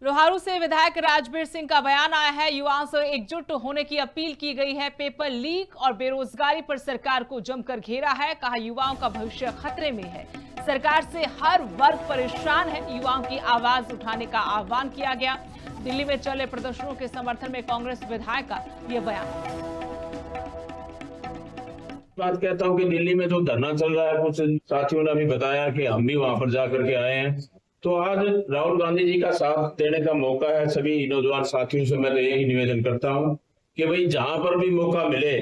लोहारू से विधायक राजवीर सिंह का बयान आया है। युवाओं से एकजुट होने की अपील की गई है। पेपर लीक और बेरोजगारी पर सरकार को जमकर घेरा है। कहा युवाओं का भविष्य खतरे में है। सरकार से हर वर्ग परेशान है। युवाओं की आवाज उठाने का आह्वान किया गया। दिल्ली में चले प्रदर्शनों के समर्थन में कांग्रेस विधायक का यह बयान। बात कहता हूँ कि दिल्ली में जो धरना चल रहा है, कुछ साथियों ने अभी बताया कि हम भी वहां पर जाकर के आए हैं। तो आज राहुल गांधी जी का साथ देने का मौका है। सभी नौजवान साथियों से मैं तो यही निवेदन करता हूं कि भाई जहां पर भी मौका मिले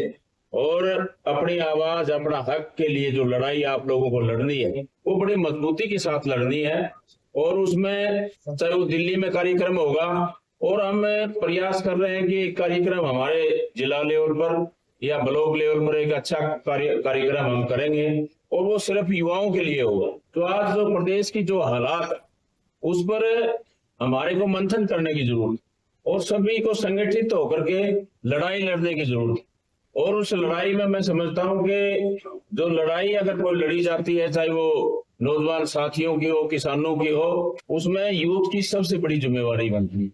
और अपनी आवाज, अपना हक के लिए जो लड़ाई आप लोगों को लड़नी है वो बड़ी मजबूती के साथ लड़नी है। और उसमें चाहे वो दिल्ली में कार्यक्रम होगा, और हम प्रयास कर रहे हैं कि कार्यक्रम हमारे जिला लेवल पर या ब्लॉक लेवल पर एक अच्छा कार्यक्रम हम करेंगे, और वो सिर्फ युवाओं के लिए होगा। तो आज जो प्रदेश की जो हालात, उस पर हमारे को मंथन करने की जरूरत, और सभी को संगठित होकर के लड़ाई लड़ने की जरूरत। और उस लड़ाई में मैं समझता हूं कि जो लड़ाई अगर कोई लड़ी जाती है, चाहे वो नौजवान साथियों की हो, किसानों की हो, उसमें यूथ की सबसे बड़ी जिम्मेवारी बनती है।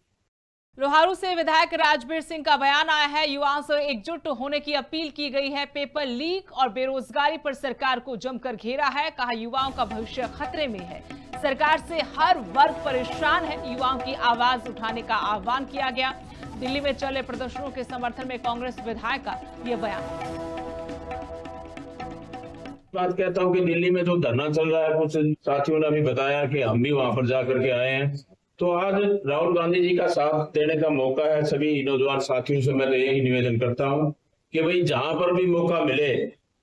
लोहारू से विधायक राजवीर सिंह का बयान आया है। युवाओं से एकजुट होने की अपील की गई है। पेपर लीक और बेरोजगारी पर सरकार को जमकर घेरा है। कहा युवाओं का भविष्य खतरे में है। सरकार से हर वर्ग परेशान है। युवाओं की आवाज उठाने का आह्वान किया गया। दिल्ली में चले प्रदर्शनों के समर्थन में कांग्रेस विधायक का यह बयान। बात कहता हूँ कि दिल्ली में जो धरना चल रहा है, कुछ साथियों ने अभी बताया कि हम भी वहां पर जाकर के आए हैं। तो आज राहुल गांधी जी का साथ देने का मौका है। सभी नौजवान साथियों से मैं तो यही निवेदन करता हूं कि भाई जहां पर भी मौका मिले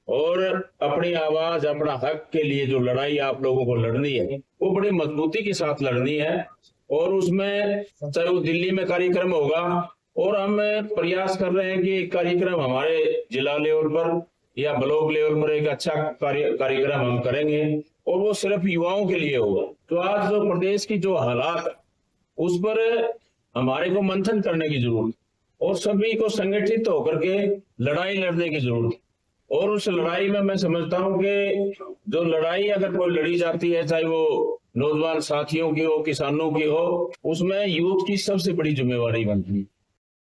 और अपनी आवाज, अपना हक के लिए जो लड़ाई आप लोगों को लड़नी है वो बड़ी मजबूती के साथ लड़नी है। और उसमें चाहे वो दिल्ली में कार्यक्रम होगा, और हम प्रयास कर रहे हैं कि कार्यक्रम हमारे जिला लेवल पर या ब्लॉक लेवल पर एक अच्छा कार्यक्रम हम करेंगे, और वो सिर्फ युवाओं के लिए होगा। तो आज जो प्रदेश की जो हालात, उस पर हमारे को मंथन करने की जरूरत, और सभी को संगठित होकर के लड़ाई लड़ने की जरूरत। और उस लड़ाई में मैं समझता हूं कि जो लड़ाई अगर कोई लड़ी जाती है, चाहे वो नौजवान साथियों की हो, किसानों की हो, उसमें यूथ की सबसे बड़ी जिम्मेवारी बनती है।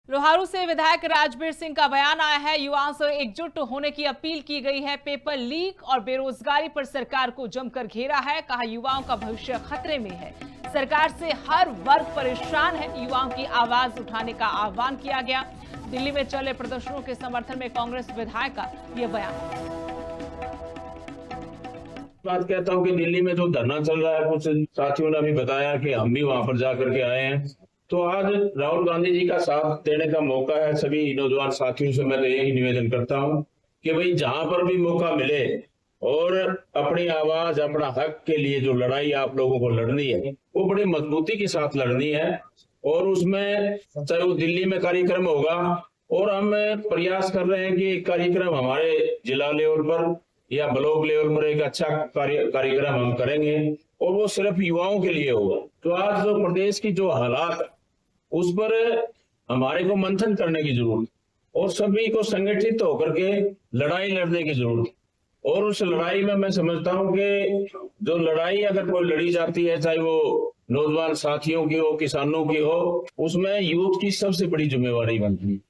लोहारू से विधायक राजवीर सिंह का बयान आया है। युवाओं से एकजुट होने की अपील की गई है। पेपर लीक और बेरोजगारी पर सरकार को जमकर घेरा है। कहा युवाओं का भविष्य खतरे में है। सरकार से हर वर्ग परेशान है। युवाओं की आवाज उठाने का आह्वान किया गया। दिल्ली में चले प्रदर्शनों के समर्थन में कांग्रेस विधायक का यह बयान। बात कहता हूँ कि दिल्ली में जो धरना चल रहा है, कुछ साथियों ने अभी बताया कि हम भी वहां पर जाकर के आए हैं। तो आज राहुल गांधी जी का साथ देने का मौका है। सभी नौजवान साथियों से मैं तो यही निवेदन करता हूं कि भाई जहां पर भी मौका मिले और अपनी आवाज, अपना हक के लिए जो लड़ाई आप लोगों को लड़नी है वो बड़ी मजबूती के साथ लड़नी है। और उसमें चाहे वो दिल्ली में कार्यक्रम होगा, और हम प्रयास कर रहे हैं कि कार्यक्रम हमारे जिला लेवल पर या ब्लॉक लेवल पर एक अच्छा कार्यक्रम हम करेंगे, और वो सिर्फ युवाओं के लिए होगा। तो आज जो प्रदेश की जो हालात, उस पर हमारे को मंथन करने की जरूरत, और सभी को संगठित होकर के लड़ाई लड़ने की जरूरत। और उस लड़ाई में मैं समझता हूं कि जो लड़ाई अगर कोई लड़ी जाती है, चाहे वो नौजवान साथियों की हो, किसानों की हो, उसमें यूथ की सबसे बड़ी जिम्मेवारी बनती है।